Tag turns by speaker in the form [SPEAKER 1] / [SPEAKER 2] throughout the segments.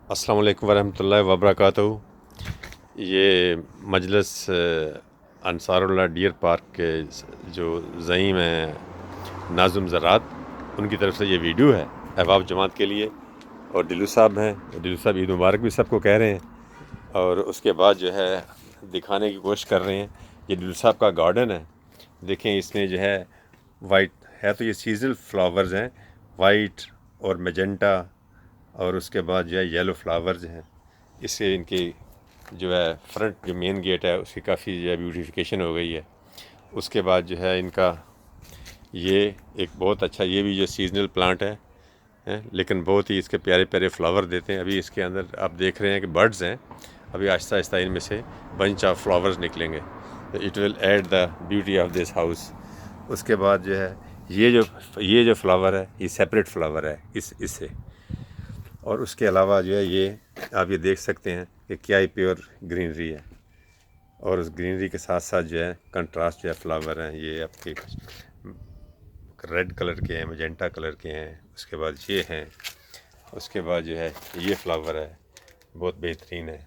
[SPEAKER 1] अस्सलाम वालेकुम वरहमतुल्लाहि वबरकातुहू। ये मजलिस अंसारुल्लाह डियर पार्क के जो ज़ईम हैं नाज़ुम ज़रात, उनकी तरफ से ये वीडियो है अहबाब जमात के लिए। और डिलू साहब हैं, डिलू साहब ईद मुबारक भी सबको कह रहे हैं। और उसके बाद जो है दिखाने की कोशिश कर रहे हैं, ये डिलू साहब का गार्डन है। देखें इसमें जो है वाइट है, तो ये सीजनल फ्लावर्स हैं, वाइट और मेजेंटा, और उसके बाद जो है येलो फ्लावर्स हैं। इससे इनकी जो है फ्रंट जो मेन गेट है उसकी काफ़ी जो है ब्यूटिफिकेशन हो गई है। उसके बाद जो है इनका ये एक बहुत अच्छा, ये भी जो सीजनल प्लांट है लेकिन बहुत ही इसके प्यारे प्यारे फ्लावर देते हैं। अभी इसके अंदर आप देख रहे हैं कि बर्ड्स हैं, अभी आहिस्ता आहिस्ता इनमें से बंच ऑफ फ्लावर्स निकलेंगे, तो it will add the beauty of this house. उसके बाद जो है ये जो फ्लावर है ये सेपरेट फ्लावर है इससे। और उसके अलावा जो है ये आप ये देख सकते हैं कि क्या ही प्योर ग्रीनरी है। और उस ग्रीनरी के साथ साथ जो है कंट्रास्ट जो है फ्लावर हैं, ये आपके रेड कलर के हैं, मैजेंटा कलर के हैं। उसके बाद ये हैं, उसके बाद जो है ये फ्लावर है, बहुत बेहतरीन है।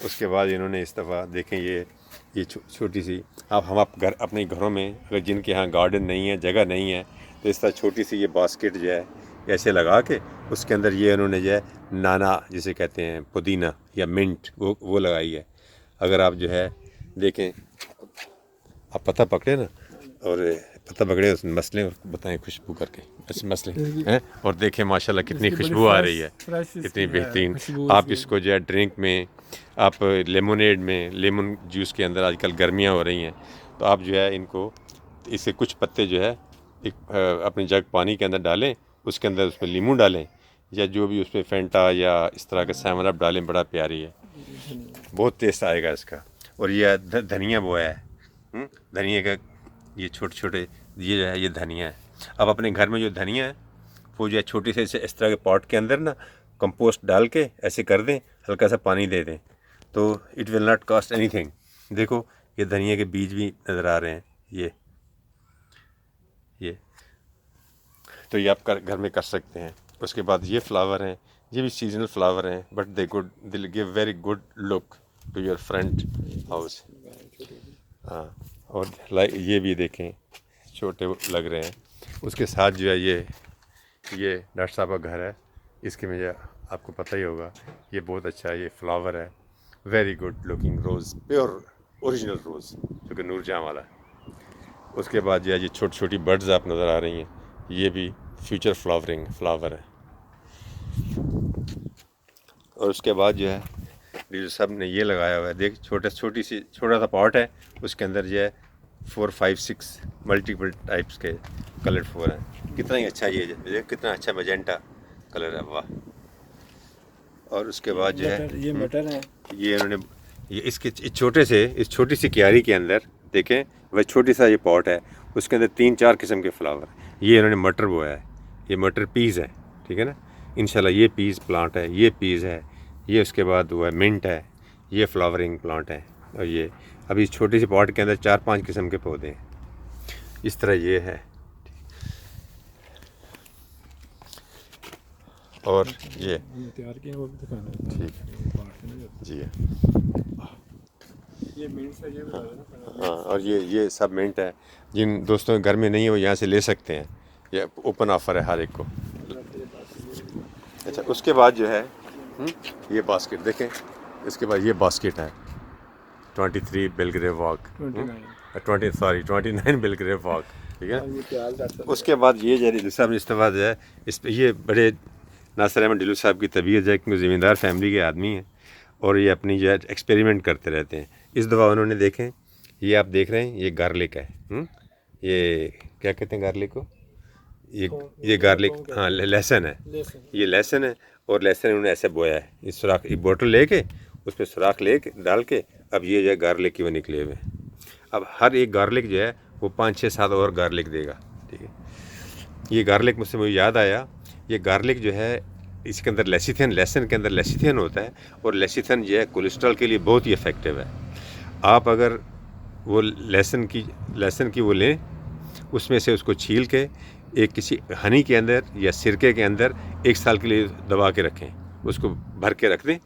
[SPEAKER 1] उसके बाद इन्होंने इस दफ़ा देखें ये छोटी सी आप घर अपने घरों में अगर जिनके यहाँ गार्डन नहीं है, जगह नहीं है, तो इस तरह छोटी सी ये बास्केट जो है ऐसे लगा के उसके अंदर ये उन्होंने जो है नाना जिसे कहते हैं पुदीना या मिंट वो लगाई है। अगर आप जो है देखें, आप पता पकड़े ना, और पता पकड़े उस मसले और बताएं खुशबू करके ऐसे मसले हैं, और देखें माशाल्लाह कितनी खुशबू आ रही है, कितनी बेहतरीन। आप इसको जो है ड्रिंक में, आप लेमोनेड में, लेमन जूस के अंदर आजकल गर्मियाँ हो रही हैं, तो आप जो है इनको इसके कुछ पत्ते जो है एक अपनी जग पानी के अंदर डालें, उसके अंदर उसमें नींबू डालें या जो भी उसमें फेंटा या इस तरह का सेवन अप डालें, बड़ा प्यारी है, बहुत टेस्ट आएगा इसका। और ये धनिया बोया है, धनिया का ये छोटे छोटे ये जो है ये धनिया है। अब अपने घर में जो धनिया है वो जो है छोटी से इस तरह के पॉट के अंदर ना कंपोस्ट डाल के ऐसे कर दें, हल्का सा पानी दे दें, तो it will not cost anything. देखो ये धनिया के बीज भी नज़र आ रहे हैं, ये तो ये आप घर में कर सकते हैं। उसके बाद ये फ्लावर हैं, ये भी सीजनल फ्लावर हैं, but they give very good look to your front house. हाँ, और ये भी देखें छोटे लग रहे हैं। उसके साथ जो है ये डॉक्टर साहब का घर है, इसके में आपको पता ही होगा, ये बहुत अच्छा है, ये फ्लावर है, वेरी गुड लुकिंग रोज़, प्योर ओरिजिनल रोज़ जो कि नूरजहाँ वाला है। उसके बाद जो है ये छोटी छोटी बर्ड्स आप नज़र आ रही हैं, ये भी फ्यूचर फ्लावरिंग फ्लावर है। और उसके बाद जो है डीलर साहब ने ये लगाया हुआ है, देख छोटा सा पॉट है, उसके अंदर जो है 4, 5, 6 मल्टीपल टाइप्स के कलर फ्लावर हैं। कितना ही अच्छा ये कितना अच्छा मैजेंटा कलर है, वाह। और उसके बाद जो है
[SPEAKER 2] ये मटर है,
[SPEAKER 1] ये इन्होंने ये इस छोटी सी क्यारी के अंदर देखें, वह छोटी सा ये पॉट है, उसके अंदर 3-4 किस्म के फ्लावर, ये इन्होंने मटर बोया है, ये मटर पीस है, ठीक है ना, इंशाल्लाह ये पीस प्लांट है, ये पीस है, ये उसके बाद वो है मिंट है, ये फ्लावरिंग प्लांट है। और ये अभी इस छोटी सी पॉट के अंदर 4-5 किस्म के पौधे हैं, इस तरह ये है। और ये
[SPEAKER 2] तैयार किए वो भी दिखाना है,
[SPEAKER 1] ठीक जी है,
[SPEAKER 2] ये मिंट से ये बता देना।
[SPEAKER 1] हाँ। और ये सब मिंट है, जिन दोस्तों के घर में नहीं है वो यहाँ से ले सकते हैं, ये ओपन ऑफ़र है हर एक को। अच्छा, उसके बाद जो है ये बास्केट देखें, इसके बाद ये बास्केट है 23 बेलग्रेव वॉक, 29 बेलग्रेव वॉक, ठीक है। उसके बाद ये जो डिलू साहब ने इस्तेमाल जो है इस पर, ये बड़े नासिर अहमद डिलू साहब की तबीयत है, क्योंकि ज़मींदार फैमिली के आदमी हैं और ये अपनी जो है एक्सपेरिमेंट करते रहते हैं। इस दफ़ा उन्होंने देखें, ये आप देख रहे हैं, ये गार्लिक है, ये क्या कहते हैं गार्लिक को, ये गार्लिक, हाँ लहसुन है, ये लहसुन है। और लहसुन उन्होंने ऐसे बोया है, इस सुराख एक बोतल लेके उस पर सुराख लेके डाल के, अब ये जो है गार्लिक की वो निकले हुए हैं। अब हर एक गार्लिक जो है वो 5-6-7 और गार्लिक देगा, ठीक है। ये गार्लिक मुझसे मुझे याद आया, ये गार्लिक जो है इसके अंदर लेसिथिन, लहसुन के अंदर लेसिथिन होता है, और लेसिथिन जो है कोलेस्ट्रॉल के लिए बहुत ही इफ़ेक्टिव है। आप अगर वो लहसुन की वो लें, उसमें से उसको छील के एक किसी हनी के अंदर या सिरके के अंदर 1 साल के लिए दबा के रखें, उसको भर के रख दें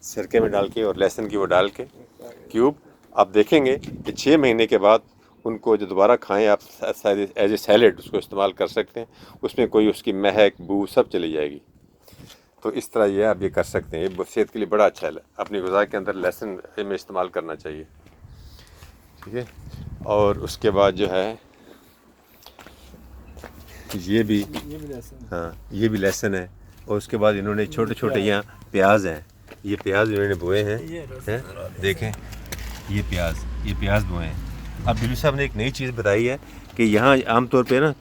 [SPEAKER 1] सिरके में डाल के, और लहसुन की वो डाल के क्यूब। आप देखेंगे कि 6 महीने के बाद उनको जो दोबारा खाएं आप एज ए सैलेड उसको इस्तेमाल कर सकते हैं, उसमें कोई उसकी महक बू सब चली जाएगी। तो इस तरह ये आप ये कर सकते हैं, ये सेहत के लिए बड़ा अच्छा है। अपनी ग़िज़ा के अंदर लहसुन में इस्तेमाल करना चाहिए, ठीक है। और उसके बाद जो है ये भी
[SPEAKER 2] लहसुन।
[SPEAKER 1] हाँ, ये भी लहसुन है। और उसके बाद इन्होंने छोटे छोटे यहाँ प्याज हैं, ये प्याज इन्होंने बोए हैं, देखें ये प्याज बोए हैं। अब बिल्लू साहब ने एक नई चीज़ बताई है कि यहाँ आमतौर पे ना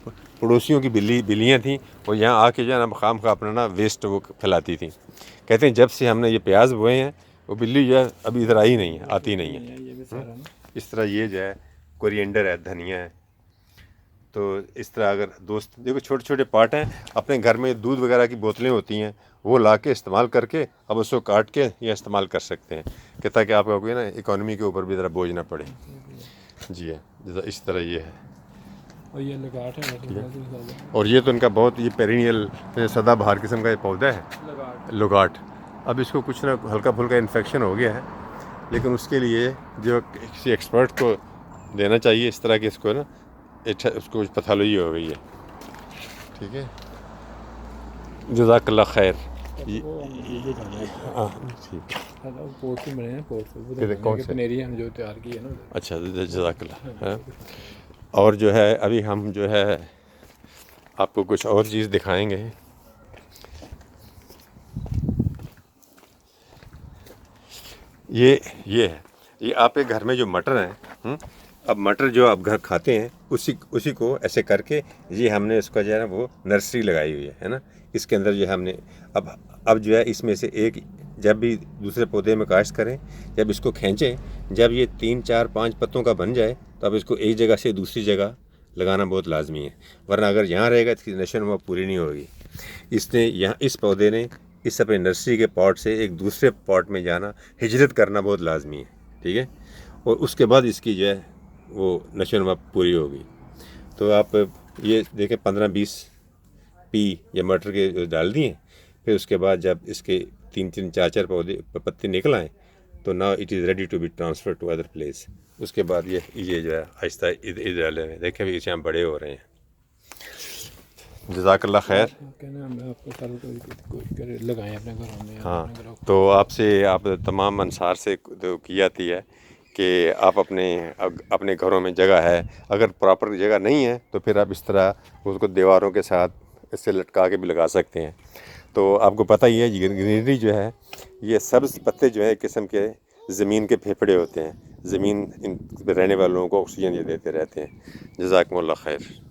[SPEAKER 1] पड़ोसियों की बिल्लियाँ थी, वो यहाँ आके जो है ना खाम खा अपना ना वेस्ट वो फैलाती थी। कहते हैं जब से हमने ये प्याज बोए हैं वो बिल्ली जो है अभी इधर आई नहीं है, आती नहीं है। इस तरह ये जो है कोरिएंडर है, धनिया है। तो इस तरह अगर दोस्त देखो छोटे छोटे पार्ट हैं, अपने घर में दूध वगैरह की बोतलें होती हैं वो ला के इस्तेमाल करके अब उसको काट के या इस्तेमाल कर सकते हैं कि ताकि आपका कोई ना इकोनॉमी के ऊपर भी ज़रा बोझ ना पड़े। जी है, जैसा इस तरह ये है।
[SPEAKER 2] और ये लगाट है,
[SPEAKER 1] और ये तो इनका बहुत ये पेरिनियल सदाबहार किस्म का ये पौधा है, लगाट। अब इसको कुछ ना हल्का फुल्का इन्फेक्शन हो गया है, लेकिन उसके लिए जो किसी एक्सपर्ट को देना चाहिए इस तरह के इसको ना उसको पैथोलॉजी हो गई है, ठीक है। जज़ाकल्लाह खैर। हाँ ठीक है,
[SPEAKER 2] पोर्ट में बने हैं,
[SPEAKER 1] कौन से
[SPEAKER 2] पनेरी हम जो तैयार की है ना।
[SPEAKER 1] अच्छा, जज़ाकल्लाह। हाँ, और जो है अभी हम जो है आपको कुछ और चीज़ दिखाएंगे। ये है, ये आपके घर में जो मटर हैं, अब मटर जो आप घर खाते हैं उसी को ऐसे करके ये हमने इसका जो है ना वो नर्सरी लगाई हुई है ना। इसके अंदर जो है हमने अब जो है इसमें से एक जब भी दूसरे पौधे में काश्त करें, जब इसको खींचें, जब ये 3 4 5 पत्तों का बन जाए तो अब इसको एक जगह से दूसरी जगह लगाना बहुत लाजमी है, वरना अगर यहाँ रहेगा तो नशो नुमा पूरी नहीं होगी। इसने यहाँ इस पौधे ने इस अपने नर्सरी के पॉट से एक दूसरे पॉट में जाना, हिजरत करना बहुत लाजमी है, ठीक है। और उसके बाद इसकी जो है वो नशो नुमा पूरी होगी। तो आप ये देखें 15-20 पी या मटर के डाल दिए, फिर उसके बाद जब इसके 3-3 4-4 पौधे पत्ते निकल आए तो now it is ready to be transfer to other place. उसके बाद ये जो है आहिस्ता इधर डाले हैं, देखें भी यहाँ बड़े हो रहे हैं। जज़ाकल्लाह खैर।
[SPEAKER 2] लगाएं अपने घरों में।
[SPEAKER 1] हाँ, तो आपसे आप तमाम अंसार से तो की जाती है कि आप अपने घरों में जगह है, अगर प्रॉपर जगह नहीं है तो फिर आप इस तरह उसको दीवारों के साथ इससे लटका के भी लगा सकते हैं। तो आपको पता ही है ग्रीनरी जो है, ये सब्ज़ पत्ते जो है एक किस्म के ज़मीन के फेफड़े होते हैं, ज़मीन इन रहने वालों को ऑक्सीजन ये देते रहते हैं। जज़ाकुमुल्लाह खैर।